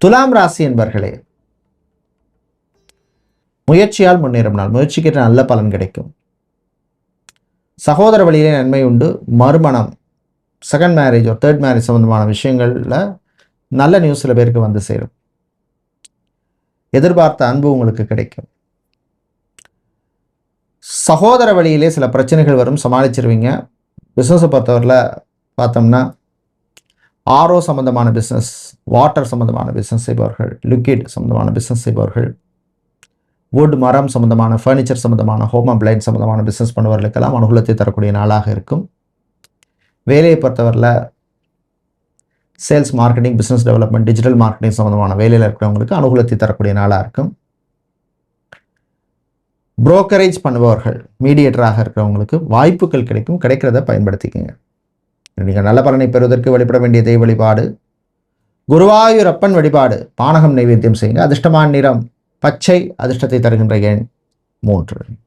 துலாம் ராசி என்பர்களே, முயற்சியால் முன்னேறும் நாள். முயற்சிக்கு நல்ல பலன் கிடைக்கும். சகோதர வழியிலே நன்மை உண்டு. மறுமணம், செகண்ட் மேரேஜ் ஒரு தேர்ட் மேரேஜ் சம்பந்தமான விஷயங்கள்ல நல்ல நியூஸ் சில பேருக்கு வந்து சேரும். எதிர்பார்த்த அன்பு உங்களுக்கு கிடைக்கும். சகோதர வழியிலே சில பிரச்சனைகள் வரும், சமாளிச்சிருவீங்க. பிஸ்னஸை பொறுத்தவரையில் பார்த்தோம்னா ஆரோ சம்பந்தமான பிஸ்னஸ், வாட்டர் சம்பந்தமான பிஸ்னஸ் செய்பவர்கள், லிக்விட் சம்பந்தமான பிஸ்னஸ் செய்பவர்கள், வுட் மரம் சம்பந்தமான ஃபர்னிச்சர் சம்பந்தமான ஹோம் அப்ளையன்ஸ் சம்பந்தமான பிஸ்னஸ் பண்ணுவவர்களுக்கெல்லாம் அனுகூலத்தை தரக்கூடிய நாளாக இருக்கும். வேலையை பொறுத்தவரையில் sales, marketing, business development, digital marketing சம்பந்தமான வேலையில் இருக்கிறவங்களுக்கு அனுகூலத்தை தரக்கூடிய நாளாக இருக்கும். புரோக்கரேஜ் பண்ணுபவர்கள், மீடியேட்டராக இருக்கிறவங்களுக்கு வாய்ப்புகள் கிடைக்கும். கிடைக்கிறத பயன்படுத்திக்கங்க. நீங்கள் நல்ல பலனை பெறுவதற்கு வழிபட வேண்டிய தெய்வ வழிபாடு குருவாயூரப்பன் வழிபாடு. பானகம் நைவேத்தியம் செய்யுங்க. அதிர்ஷ்டமான நிறம் பச்சை. அதிர்ஷ்டத்தை தருகின்ற எண் 3.